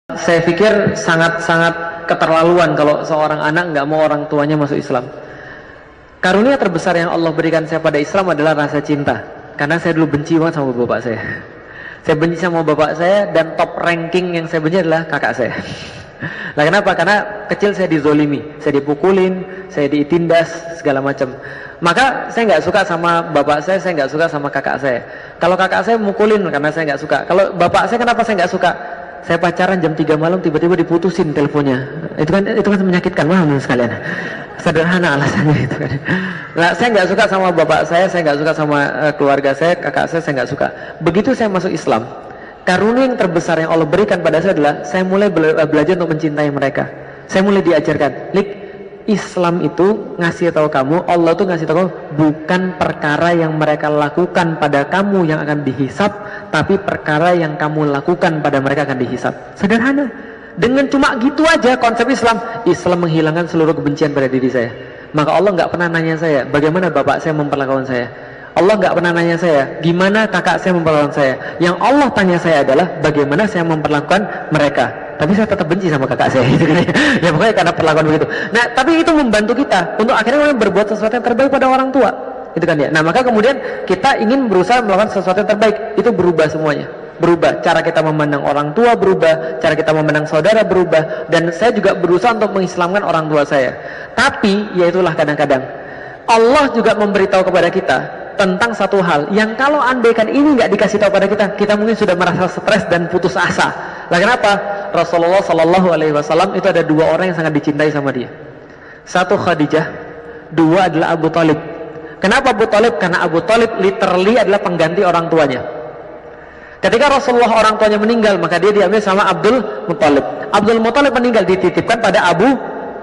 Saya pikir sangat-sangat keterlaluan kalau seorang anak nggak mau orang tuanya masuk Islam. Karunia terbesar yang Allah berikan saya pada Islam adalah rasa cinta. Karena saya dulu benci banget sama bapak saya. Saya benci sama bapak saya, dan top ranking yang saya benci adalah kakak saya. Nah, kenapa? Karena kecil saya dizolimi, saya dipukulin, saya ditindas segala macam. Maka saya nggak suka sama bapak saya nggak suka sama kakak saya. Kalau kakak saya mukulin karena saya nggak suka. Kalau bapak saya, kenapa saya nggak suka? Saya pacaran jam 3 malam tiba-tiba diputusin teleponnya. Itu kan menyakitkan, paham sekalian. Sederhana alasannya itu kan. Nah, saya nggak suka sama bapak saya nggak suka sama keluarga saya, kakak saya nggak suka. Begitu saya masuk Islam, karunia yang terbesar yang Allah berikan pada saya adalah saya mulai belajar untuk mencintai mereka. Saya mulai diajarkan, Islam itu ngasih tahu kamu, Allah tuh ngasih tahu kamu, bukan perkara yang mereka lakukan pada kamu yang akan dihisap, tapi perkara yang kamu lakukan pada mereka akan dihisap. Sederhana. Dengan cuma gitu aja konsep Islam menghilangkan seluruh kebencian pada diri saya. Maka Allah nggak pernah nanya saya bagaimana bapak saya memperlakukan saya. Allah nggak pernah nanya saya gimana kakak saya memperlakukan saya. Yang Allah tanya saya adalah bagaimana saya memperlakukan mereka. Tapi saya tetap benci sama kakak saya gitu kan. Ya pokoknya karena perlakuan begitu. Nah, tapi itu membantu kita untuk akhirnya berbuat sesuatu yang terbaik pada orang tua. Itu kan ya. Nah, maka kemudian kita ingin berusaha melakukan sesuatu yang terbaik. Itu berubah semuanya. Berubah, cara kita memandang orang tua berubah, cara kita memandang saudara berubah, dan saya juga berusaha untuk mengislamkan orang tua saya. Tapi, yaitulah kadang-kadang Allah juga memberitahu kepada kita tentang satu hal yang kalau andaikan ini nggak dikasih tahu pada kita mungkin sudah merasa stres dan putus asa. Lah kenapa? Rasulullah Shallallahu Alaihi Wasallam itu ada dua orang yang sangat dicintai sama dia. Satu Khadijah, dua adalah Abu Talib. Kenapa Abu Talib? Karena Abu Talib literally adalah pengganti orang tuanya. Ketika Rasulullah orang tuanya meninggal, maka dia diambil sama Abdul Muthalib. Abdul Muthalib meninggal dititipkan pada Abu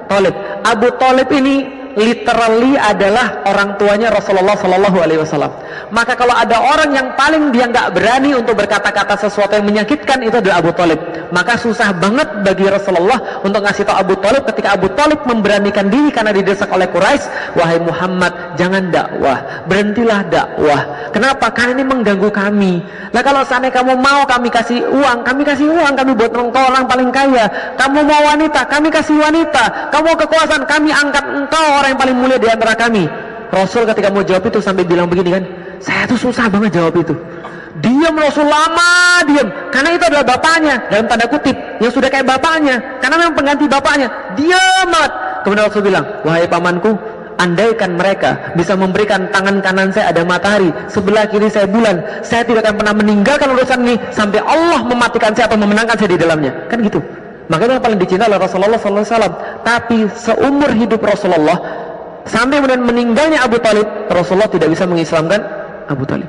Talib. Abu Talib ini literally adalah orang tuanya Rasulullah Sallallahu Alaihi Wasallam. Maka kalau ada orang yang paling dia nggak berani untuk berkata-kata sesuatu yang menyakitkan, itu adalah Abu Talib. Maka susah banget bagi Rasulullah untuk ngasih tahu Abu Talib ketika Abu Talib memberanikan diri karena didesak oleh Quraisy, wahai Muhammad, jangan dakwah, berhentilah dakwah. Kenapa? Karena ini mengganggu kami. Nah, kalau seandainya kamu mau kami kasih uang, kami buat engkau orang paling kaya. Kamu mau wanita, kami kasih wanita. Kamu mau kekuasaan, kami angkat engkau orang yang paling mulia di antara kami. Rasul ketika mau jawab itu sampai bilang begini kan, saya tuh susah banget jawab itu. Diam Rasul, lama diam, karena itu adalah bapaknya, dalam tanda kutip, yang sudah kayak bapaknya, karena memang pengganti bapaknya. Diam banget. Kemudian Rasul bilang, wahai pamanku, andaikan mereka bisa memberikan tangan kanan saya ada matahari, sebelah kiri saya bulan, saya tidak akan pernah meninggalkan urusan ini sampai Allah mematikan saya atau memenangkan saya di dalamnya. Kan gitu. Makanya yang paling dicintai oleh Rasulullah SAW. Tapi seumur hidup Rasulullah sampai kemudian meninggalnya Abu Talib, Rasulullah tidak bisa mengislamkan Abu Talib.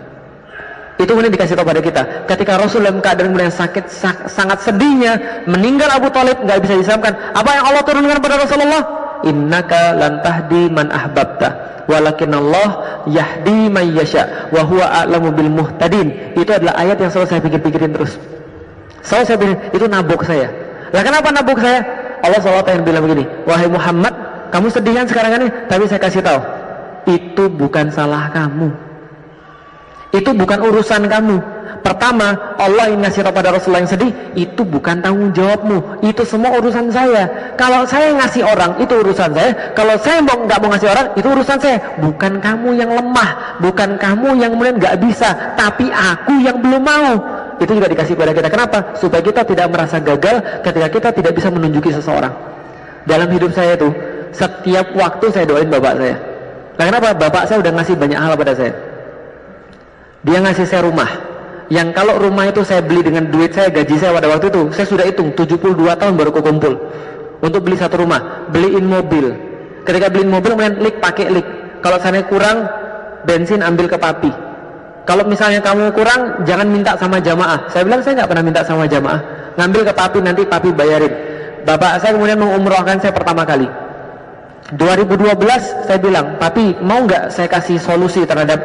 Itu kemudian dikasih tahu pada kita. Ketika Rasul dalam keadaan kemudian sakit, sangat sedihnya, meninggal Abu Talib, nggak bisa diislamkan. Apa yang Allah turunkan pada Rasulullah? Innaka lan tahdi man ahbabta, walakin Allah yahdi man yasha, wa huwa a'lamu bil muhtadin. Itu adalah ayat yang selalu saya pikir-pikirin terus. Selalu saya pikir, itu nabok saya. Lah kenapa nabuk saya? Allah SWT yang bilang begini, wahai Muhammad, kamu sedih kan sekarang ini? Tapi saya kasih tahu, itu bukan salah kamu, itu bukan urusan kamu. Pertama, Allah yang ngasih tahu pada Rasulullah yang sedih, itu bukan tanggung jawabmu, itu semua urusan saya. Kalau saya ngasih orang, itu urusan saya. Kalau saya nggak mau ngasih orang, itu urusan saya. Bukan kamu yang lemah, bukan kamu yang kemudian nggak bisa, tapi aku yang belum mau. Itu juga dikasih pada kita. Kenapa? Supaya kita tidak merasa gagal ketika kita tidak bisa menunjuki seseorang. Dalam hidup saya itu, setiap waktu saya doain bapak saya. Nah, kenapa? Bapak saya udah ngasih banyak hal pada saya. Dia ngasih saya rumah, yang kalau rumah itu saya beli dengan duit saya, gaji saya pada waktu itu, saya sudah hitung 72 tahun baru kumpul untuk beli satu rumah. Beliin mobil, ketika beliin mobil kemudian pakai lik. Kalau sana kurang bensin ambil ke papi. Kalau misalnya kamu kurang, jangan minta sama jamaah. Saya bilang saya nggak pernah minta sama jamaah, ngambil ke papi, nanti papi bayarin. Bapak saya kemudian mengumrohkan saya pertama kali 2012. Saya bilang, papi mau nggak saya kasih solusi terhadap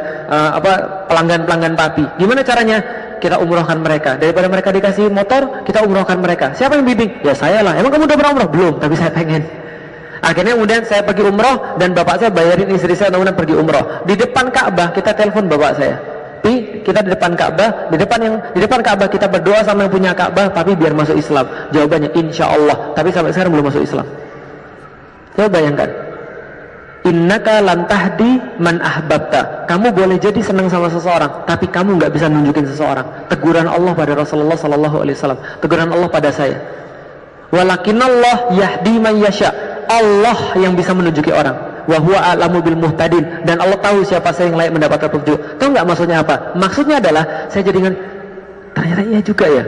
pelanggan-pelanggan papi. Gimana caranya? Kita umrohkan mereka. Daripada mereka dikasih motor, kita umrohkan mereka. Siapa yang bimbing? Ya saya lah. Emang kamu udah pernah umroh? Belum, tapi saya pengen. Akhirnya kemudian saya pergi umroh, dan bapak saya bayarin istri saya kemudian pergi umroh. Di depan Ka'bah kita telepon bapak saya, Pi, kita di depan Ka'bah, di depan Ka'bah kita berdoa sama yang punya Ka'bah, tapi biar masuk Islam. Jawabannya insya Allah, tapi sampai sekarang belum masuk Islam. Coba bayangkan, innaka lan tahdi man ahbabta. Kamu boleh jadi senang sama seseorang, tapi kamu nggak bisa nunjukin seseorang. Teguran Allah pada Rasulullah Sallallahu Alaihi Wasallam, teguran Allah pada saya. Walakinallah yahdi man yasha. Allah yang bisa menunjuki orang. Wa huwa a'lamu bil muhtadin, dan Allah tahu siapa saya yang layak mendapatkan petunjuk. Tahu nggak maksudnya apa? Maksudnya adalah saya jadi ternyata iya juga ya.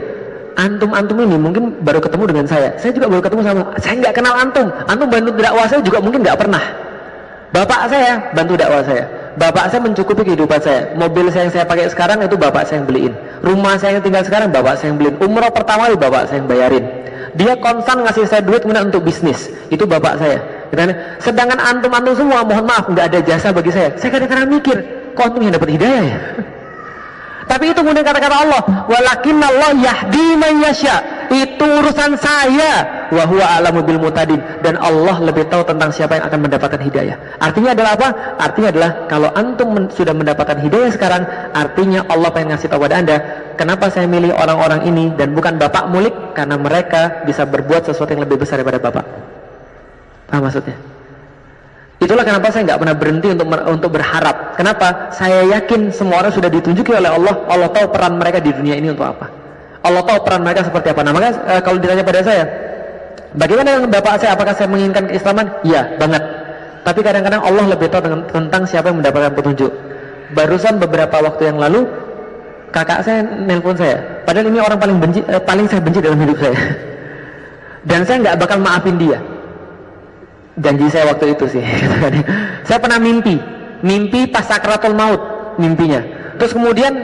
Antum ini mungkin baru ketemu dengan saya juga baru ketemu sama. Saya nggak kenal antum bantu dakwah saya juga mungkin nggak pernah. Bapak saya bantu dakwah saya. Bapak saya mencukupi kehidupan saya. Mobil saya yang saya pakai sekarang itu bapak saya yang beliin. Rumah saya yang tinggal sekarang bapak saya yang beliin. Umroh pertama itu bapak saya yang bayarin. Dia konstan ngasih saya duit kemudian untuk bisnis, itu bapak saya. Sedangkan antum semua, mohon maaf, nggak ada jasa bagi saya. Saya kadang-kadang mikir, kok antum yang dapat hidayah ya? Tapi itu kemudian kata-kata Allah, walakinallah yahdi man yasha. Itu urusan saya. Wa huwa a'lamu bil muhtadin, dan Allah lebih tahu tentang siapa yang akan mendapatkan hidayah. Artinya adalah apa? Artinya adalah kalau antum sudah mendapatkan hidayah sekarang, artinya Allah pengen ngasih tahu pada Anda, kenapa saya milih orang-orang ini dan bukan bapak mulik? Karena mereka bisa berbuat sesuatu yang lebih besar daripada bapak. Paham maksudnya? Itulah kenapa saya nggak pernah berhenti untuk berharap. Kenapa? Saya yakin semua orang sudah ditunjuki oleh Allah. Allah tahu peran mereka di dunia ini untuk apa. Allah tahu peran mereka seperti apa. Nah, makanya kalau ditanya pada saya, bagaimana dengan bapak saya? Apakah saya menginginkan keislaman? Ya, banget. Tapi kadang-kadang Allah lebih tahu tentang siapa yang mendapatkan petunjuk. Barusan beberapa waktu yang lalu, kakak saya nelpon saya. Padahal ini orang paling saya benci dalam hidup saya. Dan saya nggak bakal maafin dia. Janji saya waktu itu sih. Saya pernah mimpi pas sakratul maut mimpinya. Terus kemudian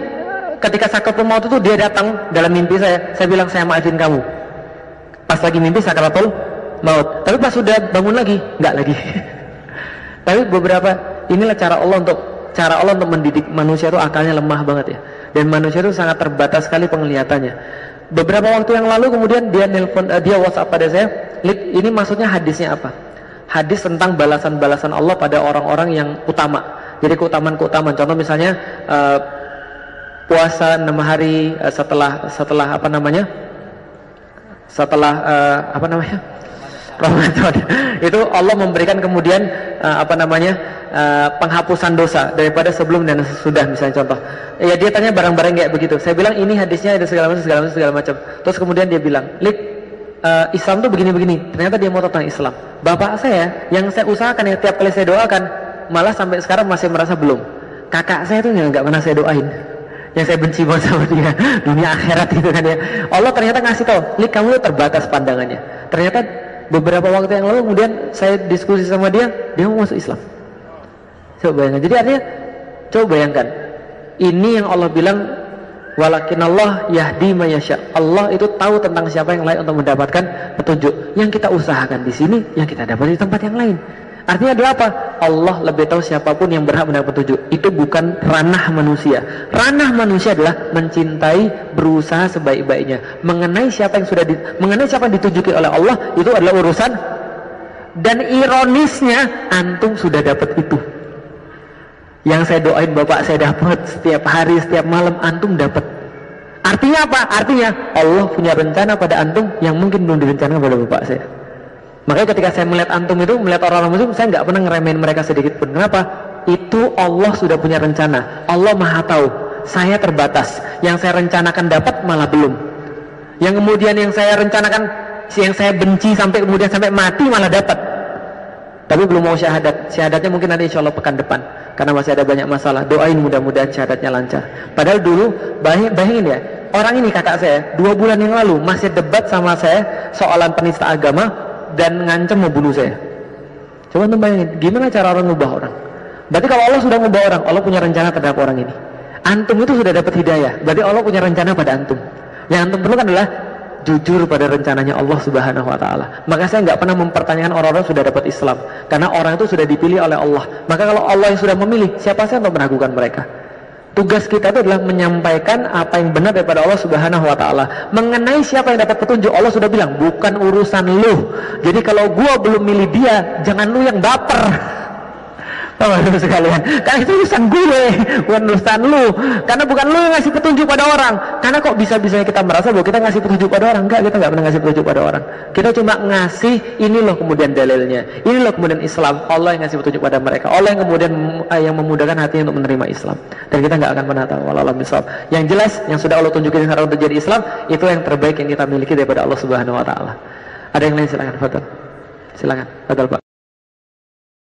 ketika sakratul maut itu dia datang dalam mimpi saya bilang saya maafin kamu. Pas lagi mimpi sakratul maut. Tapi pas sudah bangun lagi, enggak lagi. Tapi inilah cara Allah untuk mendidik manusia itu akalnya lemah banget ya. Dan manusia itu sangat terbatas sekali penglihatannya. Beberapa waktu yang lalu kemudian dia WhatsApp pada saya, "Lik, ini maksudnya hadisnya apa?" Hadis tentang balasan-balasan Allah pada orang-orang yang utama. Jadi keutamaan. Contoh misalnya puasa 6 hari setelah Ramadan. Itu Allah memberikan kemudian penghapusan dosa daripada sebelum dan sesudah, misalnya contoh. Ya dia tanya barang-barang kayak begitu. Saya bilang ini hadisnya ada segala macam. Terus kemudian dia bilang, "Lik, Islam tuh begini-begini." Ternyata dia mau tentang Islam. Bapak saya yang saya usahakan ya tiap kali saya doakan, malah sampai sekarang masih merasa belum. Kakak saya tuh yang nggak pernah saya doain, yang saya benci banget sama dia, dunia akhirat itu kan ya. Allah ternyata ngasih tahu, "Lik, kamu tuh terbatas pandangannya." Ternyata beberapa waktu yang lalu kemudian saya diskusi sama dia mau masuk Islam. Coba bayangkan. Jadi artinya coba bayangkan, ini yang Allah bilang, walakinallah yahdi man yasha. Allah itu tahu tentang siapa yang layak untuk mendapatkan petunjuk. Yang kita usahakan di sini, yang kita dapat di tempat yang lain. Artinya adalah apa? Allah lebih tahu siapapun yang berhak mendapat petunjuk. Itu bukan ranah manusia. Ranah manusia adalah mencintai, berusaha sebaik-baiknya. Mengenai siapa yang ditunjuki oleh Allah, itu adalah urusan. Dan ironisnya, antum sudah dapat itu. Yang saya doain bapak saya dapat setiap hari, setiap malam, antum dapat. Artinya apa? Artinya Allah punya rencana pada antum yang mungkin belum direncanakan pada bapak saya. Makanya ketika saya melihat antum itu, melihat orang-orang muslim, saya nggak pernah ngeremehin mereka sedikit pun. Kenapa? Itu Allah sudah punya rencana. Allah maha tahu. Saya terbatas. Yang saya rencanakan dapat malah belum. Yang kemudian yang saya rencanakan, yang saya benci sampai kemudian sampai mati malah dapat. Tapi belum mau syahadat. Syahadatnya mungkin nanti insya Allah pekan depan, karena masih ada banyak masalah. Doain mudah-mudahan syahadatnya lancar. Padahal dulu bayangin ya, orang ini kakak saya 2 bulan yang lalu masih debat sama saya soalan penista agama dan ngancam mau bunuh saya. Coba antum bayangin, gimana cara orang ngubah orang? Berarti kalau Allah sudah ngubah orang, Allah punya rencana terhadap orang ini. Antum itu sudah dapat hidayah, berarti Allah punya rencana pada antum. Yang antum perlukan adalah jujur pada rencananya Allah Subhanahu wa ta'ala. Maka saya nggak pernah mempertanyakan orang-orang sudah dapat Islam, karena orang itu sudah dipilih oleh Allah. Maka kalau Allah yang sudah memilih, siapa sih untuk meragukan mereka? Tugas kita itu adalah menyampaikan apa yang benar daripada Allah Subhanahu wa ta'ala. Mengenai siapa yang dapat petunjuk, Allah sudah bilang bukan urusan lu. Jadi kalau gua belum milih dia, jangan lu yang baper. Waduh sekalian, kan itu urusan gue, bukan urusan lu. Karena bukan lu yang ngasih petunjuk pada orang. Karena kok bisa-bisanya kita merasa bahwa kita ngasih petunjuk pada orang? Enggak, kita nggak pernah ngasih petunjuk pada orang. Kita cuma ngasih, ini loh kemudian dalilnya, ini loh kemudian Islam. Allah yang ngasih petunjuk pada mereka. Allah yang kemudian yang memudahkan hatinya untuk menerima Islam. Dan kita nggak akan pernah tahu. Wallahu a'lam. Yang jelas, yang sudah Allah tunjukin sekarang untuk jadi Islam, itu yang terbaik yang kita miliki daripada Allah Subhanahu Wa Taala. Ada yang lain, silakan, Fadal. Silakan, Fadal Pak.